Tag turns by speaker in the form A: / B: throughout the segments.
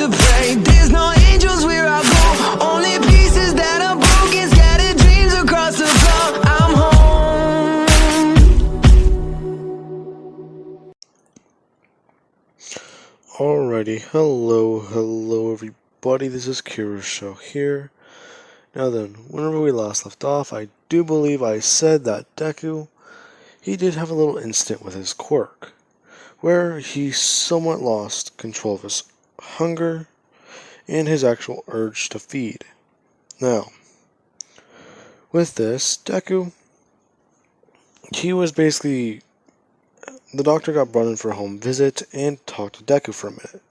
A: to pray. There's no angels where I go, only pieces that are broken, scattered dreams across the floor. I'm home.
B: Alrighty, hello everybody, this is Kira's show here. Now then, whenever we last left off, I do believe I said that Deku, he did have a little incident with his quirk, where he somewhat lost control of his hunger and his actual urge to feed. Now, with this, Deku, he was basically, the doctor got brought in for a home visit and talked to Deku for a minute.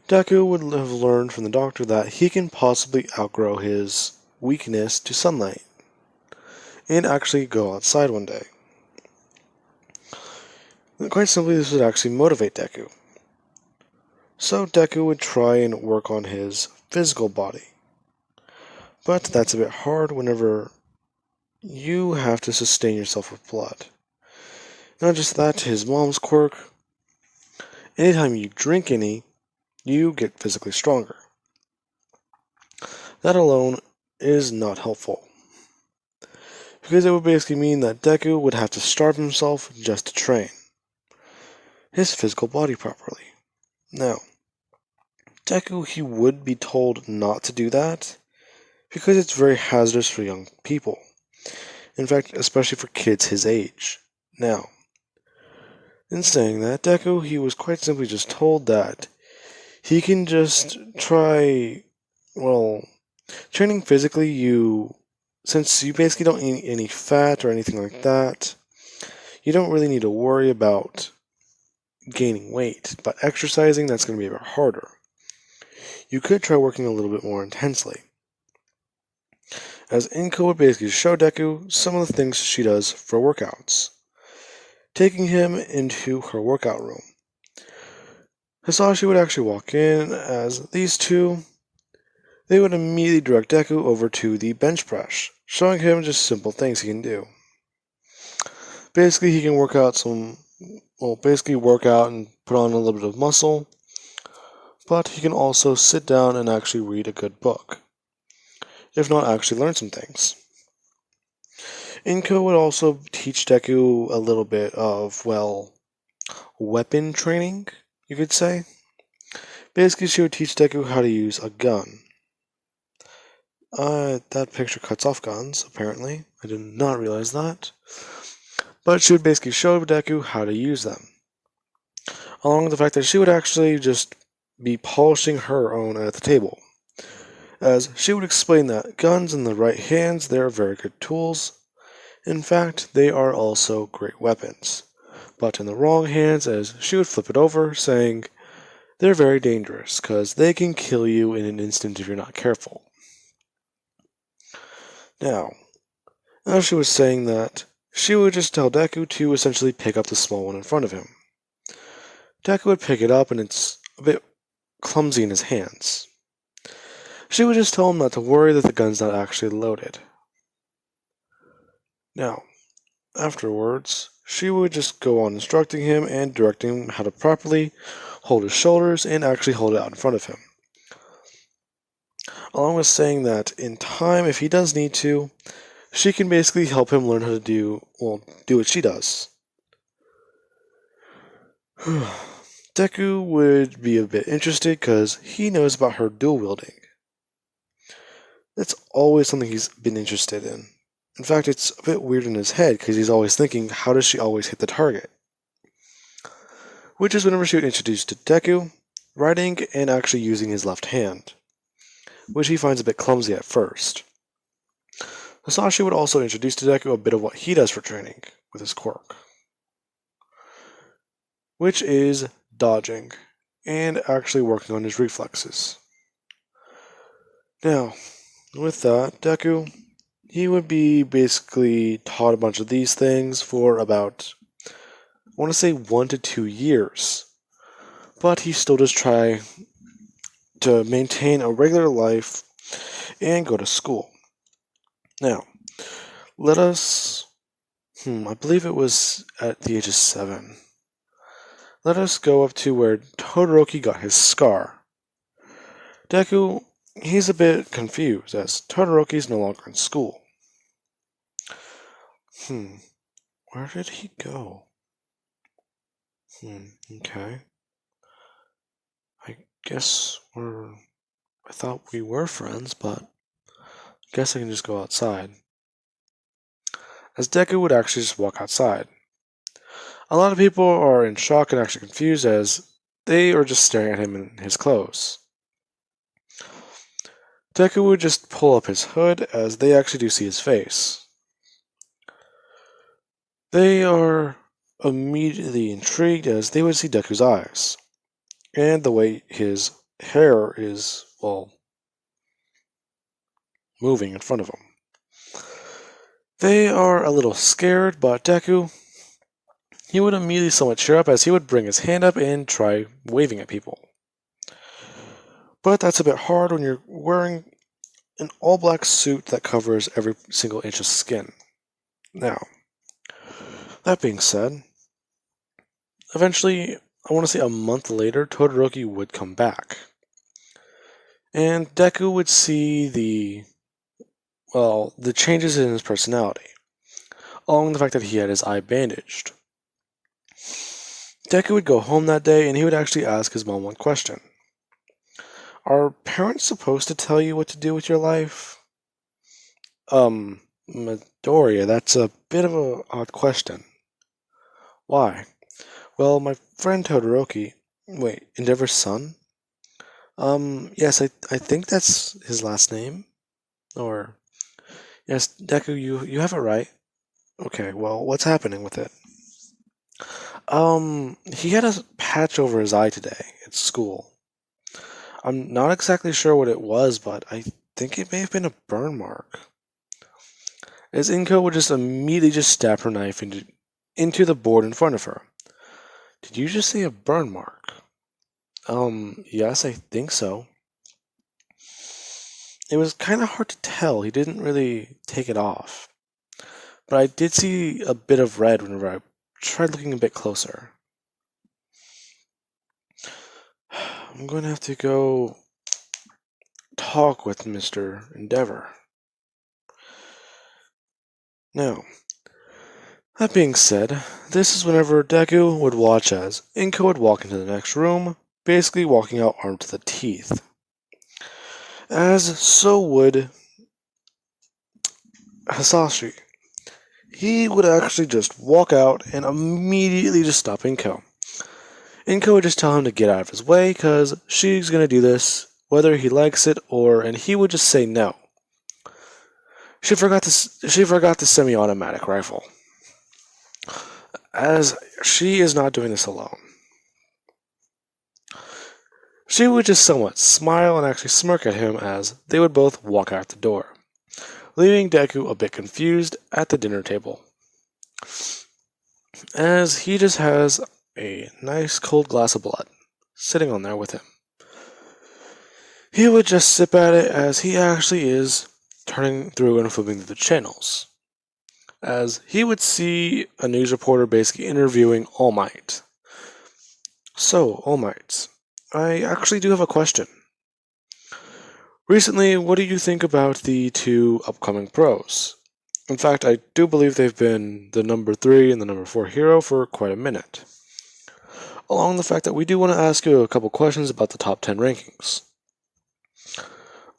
B: Deku would have learned from the doctor that he can possibly outgrow his weakness to sunlight and actually go outside one day. And quite simply, this would actually motivate Deku. So Deku would try and work on his physical body. But that's a bit hard whenever you have to sustain yourself with blood. Not just that, his mom's quirk. Anytime you drink any, you get physically stronger. That alone is not helpful, because it would basically mean that Deku would have to starve himself just to train his physical body properly. Now, Deku, he would be told not to do that, because it's very hazardous for young people. In fact, especially for kids his age. Now, in saying that, Deku, he was quite simply just told that he can just try, training physically, since you basically don't eat any fat or anything like that, you don't really need to worry about gaining weight. But exercising, that's going to be a bit harder. You could try working a little bit more intensely. As Inko would basically show Deku some of the things she does for workouts, taking him into her workout room. Hisashi would actually walk in as these two, they would immediately direct Deku over to the bench press, showing him just simple things he can do. Basically, he can work out and put on a little bit of muscle, but he can also sit down and actually read a good book, if not actually learn some things. Inko would also teach Deku a little bit of, weapon training, you could say. Basically, she would teach Deku how to use a gun. That picture cuts off guns, apparently. I did not realize that. But she would basically show Deku how to use them, along with the fact that she would actually just be polishing her own at the table, as she would explain that guns in the right hands, they're very good tools. In fact, they are also great weapons. But in the wrong hands, as she would flip it over, saying, they're very dangerous, because they can kill you in an instant if you're not careful. Now, as she was saying that, she would just tell Deku to essentially pick up the small one in front of him. Deku would pick it up, and it's a bit clumsy in his hands. She would just tell him not to worry, that the gun's not actually loaded. Now, afterwards, she would just go on instructing him and directing him how to properly hold his shoulders and actually hold it out in front of him. Along with saying that in time, if he does need to, she can basically help him learn how to do what she does. Deku would be a bit interested because he knows about her dual wielding. That's always something he's been interested in. In fact, it's a bit weird in his head because he's always thinking, how does she always hit the target? Which is whenever she would introduce to Deku, writing and actually using his left hand, which he finds a bit clumsy at first. Hisashi would also introduce to Deku a bit of what he does for training with his quirk, which is dodging and actually working on his reflexes. Now, with that, Deku, he would be basically taught a bunch of these things for about, I want to say 1 to 2 years. But he still does try to maintain a regular life and go to school. Now, let us, I believe it was at the age of 7. Let us go up to where Todoroki got his scar. Deku, he's a bit confused as Todoroki's no longer in school. Where did he go? Okay. I guess I thought we were friends, but I guess I can just go outside. As Deku would actually just walk outside. A lot of people are in shock and actually confused as they are just staring at him in his clothes. Deku would just pull up his hood as they actually do see his face. They are immediately intrigued as they would see Deku's eyes and the way his hair is, well, moving in front of him. They are a little scared, but Deku, he would immediately somewhat cheer up as he would bring his hand up and try waving at people. But that's a bit hard when you're wearing an all-black suit that covers every single inch of skin. Now, that being said, eventually, I want to say a month later, Todoroki would come back. And Deku would see the changes in his personality, along with the fact that he had his eye bandaged. Deku would go home that day and he would actually ask his mom one question. Are parents supposed to tell you what to do with your life? Midoriya, that's a bit of an odd question. Why? Well, my friend Todoroki, Endeavor's son? Yes, I think that's his last name. Or, yes, Deku, you have it right. Okay, well, what's happening with it? He had a patch over his eye today at school. I'm not exactly sure what it was, but I think it may have been a burn mark. As Inko would just immediately just stab her knife into the board in front of her. Did you just say a burn mark? Yes, I think so. It was kind of hard to tell. He didn't really take it off. But I did see a bit of red whenever I tried looking a bit closer. I'm going to have to go talk with Mr. Endeavor. Now, that being said, this is whenever Deku would watch as Inko would walk into the next room, basically walking out armed to the teeth. As so would Hasashi. He would actually just walk out and immediately just stop Inko. Inko would just tell him to get out of his way because she's going to do this whether he likes it and he would just say no. She forgot the semi-automatic rifle, as she is not doing this alone. She would just somewhat smile and actually smirk at him as they would both walk out the door, leaving Deku a bit confused at the dinner table, as he just has a nice cold glass of blood sitting on there with him. He would just sip at it as he actually is turning through and flipping through the channels, as he would see a news reporter basically interviewing All Might. So, All Might, I actually do have a question. Recently, what do you think about the two upcoming pros? In fact, I do believe they've been the number 3 and the number 4 hero for quite a minute. Along with the fact that we do want to ask you a couple questions about the top 10 rankings.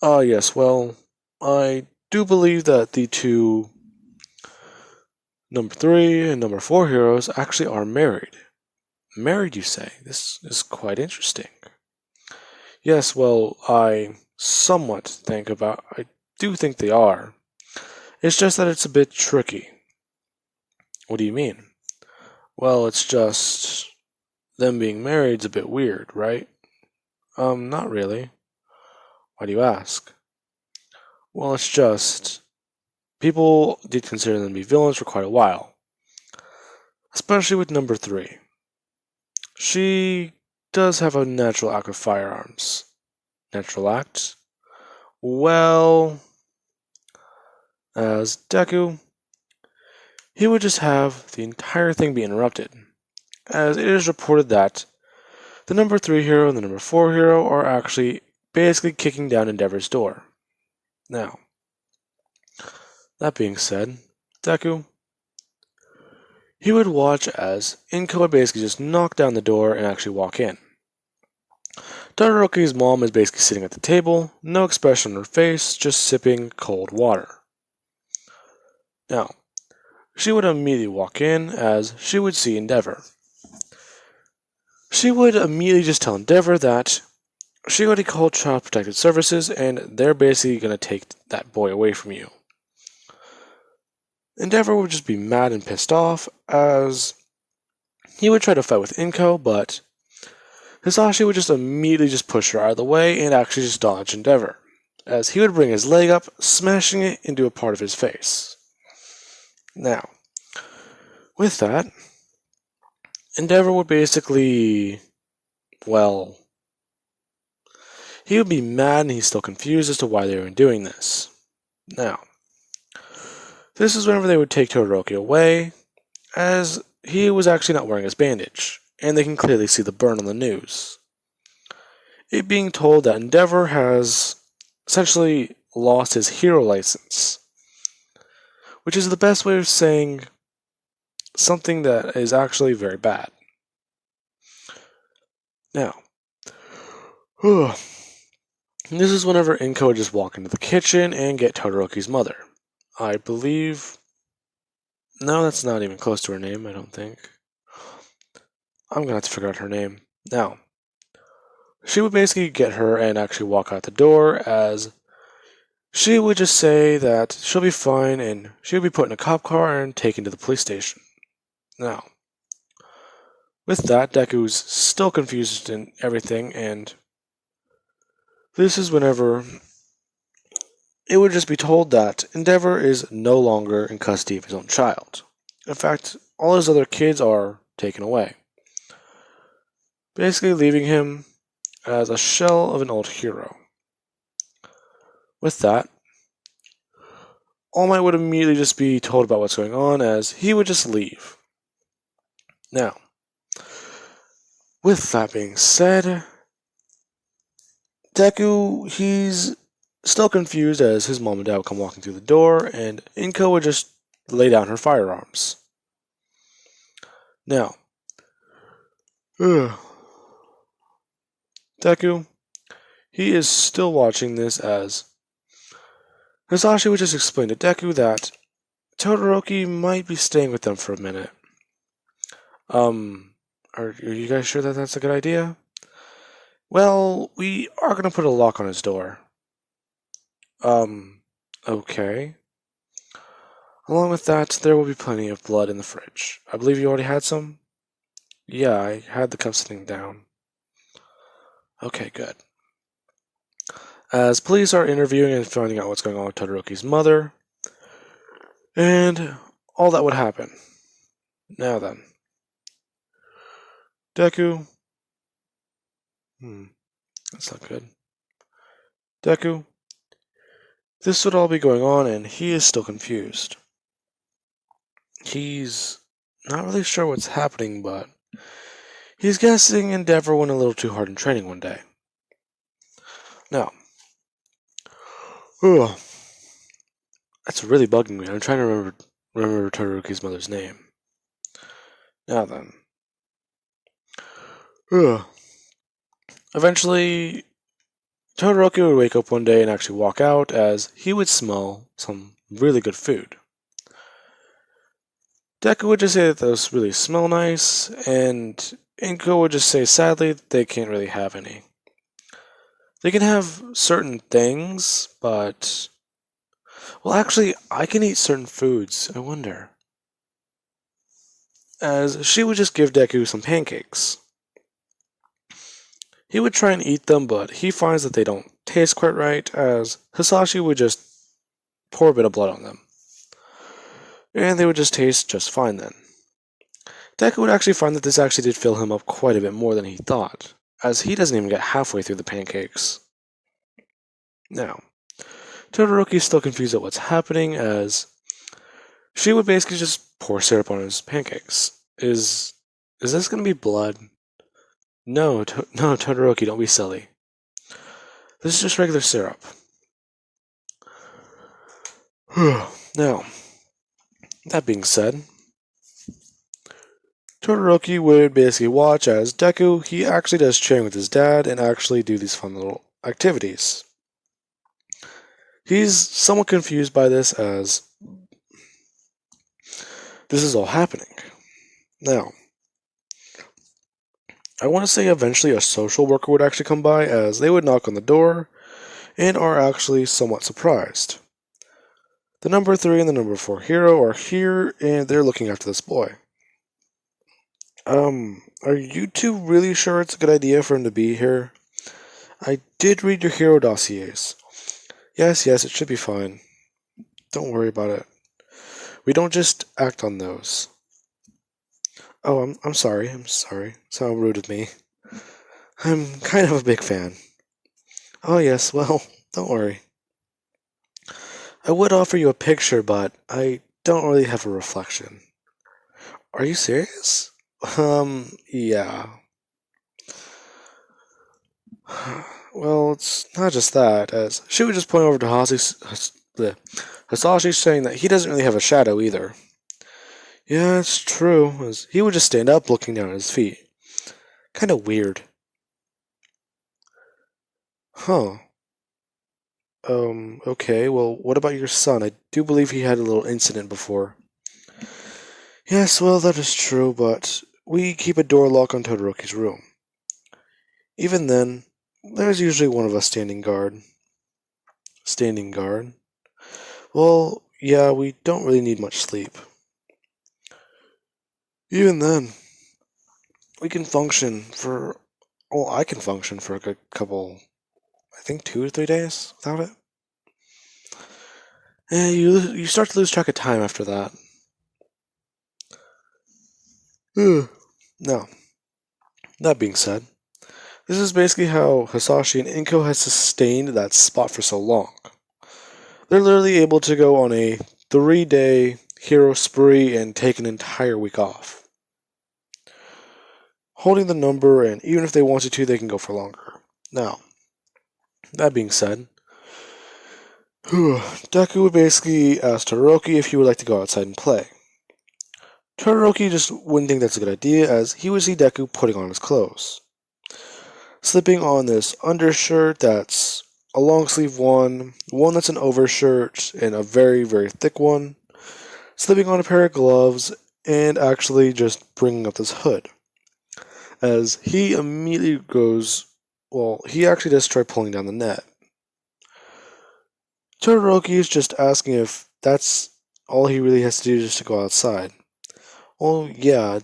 B: Yes, well, I do believe that the two number 3 and number 4 heroes actually are married. Married, you say? This is quite interesting. Yes, well, I do think they are. It's just that it's a bit tricky. What do you mean? Well, it's just them being married's a bit weird, right? Not really. Why do you ask? Well, it's just people did consider them to be villains for quite a while. Especially with number 3. She does have a natural act with firearms. Natural act? Well, as Deku, he would just have the entire thing be interrupted, as it is reported that the number 3 hero and the number 4 hero are actually basically kicking down Endeavor's door. Now, that being said, Deku, he would watch as Inko would basically just knock down the door and actually walk in. Todoroki's mom is basically sitting at the table, no expression on her face, just sipping cold water. Now, she would immediately walk in as she would see Endeavor. She would immediately just tell Endeavor that she already called Child Protective Services and they're basically going to take that boy away from you. Endeavor would just be mad and pissed off as he would try to fight with Inko, but Hisashi would just immediately just push her out of the way and actually just dodge Endeavor, as he would bring his leg up, smashing it into a part of his face. Now, with that, Endeavor would basically, well, he would be mad and he's still confused as to why they were doing this. Now, this is whenever they would take Todoroki away, as he was actually not wearing his bandage, and they can clearly see the burn on the news. It being told that Endeavor has essentially lost his hero license, which is the best way of saying something that is actually very bad. Now, this is whenever Inko would just walk into the kitchen and get Todoroki's mother. I believe... No, that's not even close to her name, I don't think. I'm gonna have to figure out her name. Now, she would basically get her and actually walk out the door as she would just say that she'll be fine and she would be put in a cop car and taken to the police station. Now, with that, Deku's still confused in everything, and this is whenever it would just be told that Endeavor is no longer in custody of his own child. In fact, all his other kids are taken away, basically leaving him as a shell of an old hero. With that, All Might would immediately just be told about what's going on as he would just leave. Now, with that being said, Deku, he's still confused as his mom and dad would come walking through the door and Inko would just lay down her firearms. Now, Deku, he is still watching this as Hisashi would just explain to Deku that Todoroki might be staying with them for a minute. Are you guys sure that that's a good idea? Well, we are going to put a lock on his door. Okay. Along with that, there will be plenty of blood in the fridge. I believe you already had some? Yeah, I had the cup sitting down. Okay, good. As police are interviewing and finding out what's going on with Todoroki's mother, and all that would happen. Now then. Deku. That's not good. Deku. This would all be going on, and he is still confused. He's not really sure what's happening, but he's guessing Endeavor went a little too hard in training one day. Now, that's really bugging me. I'm trying to remember Todoroki's mother's name. Now then. Eventually, Todoroki would wake up one day and actually walk out as he would smell some really good food. Deku would just say that those really smell nice, and Inko would just say sadly that they can't really have any. They can have certain things, but... Well, actually, I can eat certain foods, I wonder. As she would just give Deku some pancakes. He would try and eat them, but he finds that they don't taste quite right, as Hisashi would just pour a bit of blood on them. And they would just taste just fine then. Deku would actually find that this actually did fill him up quite a bit more than he thought, as he doesn't even get halfway through the pancakes. Now, Todoroki is still confused at what's happening, as she would basically just pour syrup on his pancakes. Is this going to be blood? No, Todoroki, don't be silly. This is just regular syrup. Now, that being said, Todoroki would basically watch as Deku, he actually does training with his dad and actually do these fun little activities. He's somewhat confused by this as this is all happening. Now, I want to say eventually a social worker would actually come by as they would knock on the door and are actually somewhat surprised. The number 3 and the number 4 hero are here and they're looking after this boy. Are you two really sure it's a good idea for him to be here? I did read your hero dossiers. Yes, it should be fine. Don't worry about it. We don't just act on those. Oh, I'm sorry. So rude of me. I'm kind of a big fan. Oh yes, well, don't worry. I would offer you a picture, but I don't really have a reflection. Are you serious? Yeah. Well, it's not just that, as she would just point over to Hasashi saying that he doesn't really have a shadow either. Yeah, it's true, as he would just stand up looking down at his feet. Kinda weird. Huh. Okay, well, what about your son? I do believe he had a little incident before. Yes, well, that is true, but we keep a door lock on Todoroki's room. Even then, there's usually one of us standing guard. Standing guard? Well, yeah, we don't really need much sleep. Even then, we can function for. Well, I can function for a good couple. I think 2 to 3 days without it. You start to lose track of time after that. Now, that being said, this is basically how Hasashi and Inko has sustained that spot for so long. They're literally able to go on a 3-day hero spree and take an entire week off. Holding the number, and even if they wanted to, they can go for longer. Now, that being said, Deku would basically ask Todoroki if he would like to go outside and play. Todoroki just wouldn't think that's a good idea, as he would see Deku putting on his clothes. Slipping on this undershirt that's a long sleeve one that's an overshirt, and a very, very thick one. Slipping on a pair of gloves, and actually just bringing up this hood. As he immediately goes, well, he actually does try pulling down the net. Todoroki is just asking if that's all he really has to do just to go outside. Well, yeah,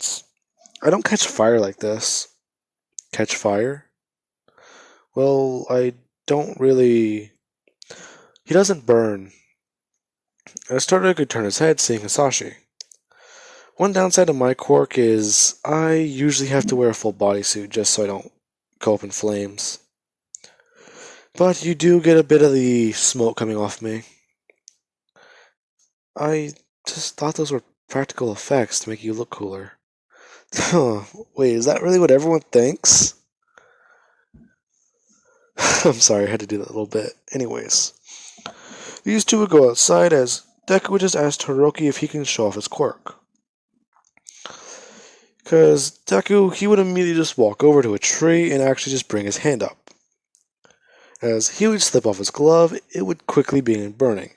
B: I don't catch fire like this. Catch fire? Well, I don't really. He doesn't burn. As Todoroki could turn his head, seeing Hisashi. One downside of my quirk is I usually have to wear a full bodysuit just so I don't go up in flames. But you do get a bit of the smoke coming off me. I just thought those were practical effects to make you look cooler. Wait, is that really what everyone thinks? I'm sorry, I had to do that a little bit. Anyways, these two would go outside as Deku would just ask Todoroki if he can show off his quirk. Because Deku, he would immediately just walk over to a tree and actually just bring his hand up. As he would slip off his glove, it would quickly begin burning.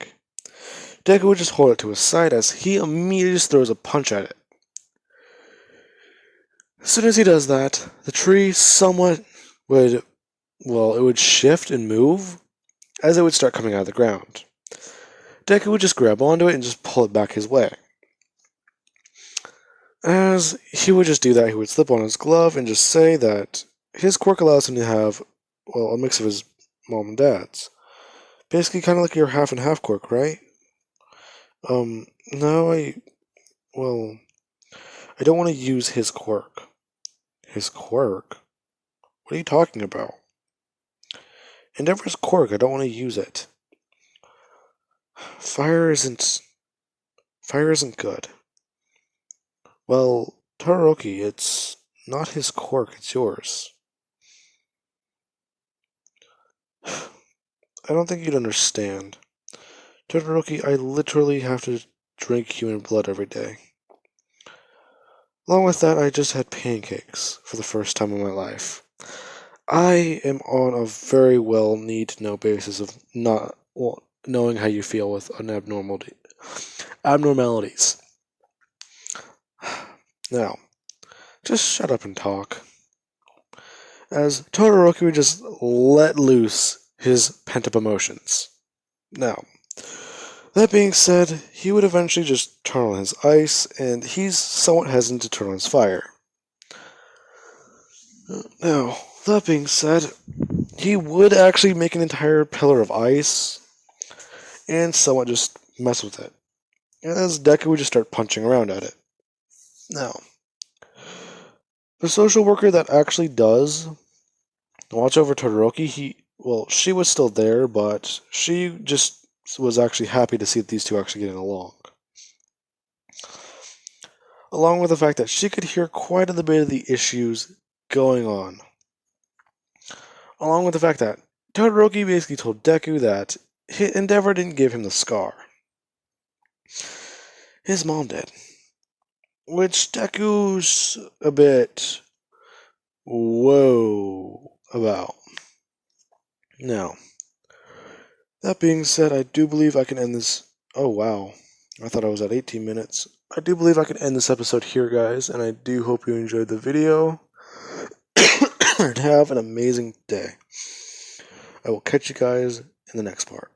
B: Deku would just hold it to his side as he immediately just throws a punch at it. As soon as he does that, the tree somewhat would, well, it would shift and move as it would start coming out of the ground. Deku would just grab onto it and just pull it back his way. As he would just do that, he would slip on his glove and just say that his quirk allows him to have, well, a mix of his mom and dad's. Basically, kind of like your half and half quirk, right? No, well, I don't want to use his quirk. His quirk? What are you talking about? Endeavor's quirk, I don't want to use it. Fire isn't good. Well, Todoroki, it's not his quirk, it's yours. I don't think you'd understand. Todoroki, I literally have to drink human blood every day. Along with that, I just had pancakes for the first time in my life. I am on a very well need-to-know basis of knowing how you feel with an abnormalities. Now, just shut up and talk. As Todoroki would just let loose his pent-up emotions. Now, that being said, he would eventually just turn on his ice, and he's somewhat hesitant to turn on his fire. Now, that being said, he would actually make an entire pillar of ice, and somewhat just mess with it. As Deku would just start punching around at it. Now, the social worker that actually does watch over Todoroki, she was still there, but she just was actually happy to see these two actually getting along. Along with the fact that she could hear quite a bit of the issues going on. Along with the fact that Todoroki basically told Deku that Endeavor didn't give him the scar. His mom did. Which Deku's a bit whoa about. Now, that being said, I do believe I can end this. Oh, wow. I thought I was at 18 minutes. I do believe I can end this episode here, guys, and I do hope you enjoyed the video. And have an amazing day. I will catch you guys in the next part.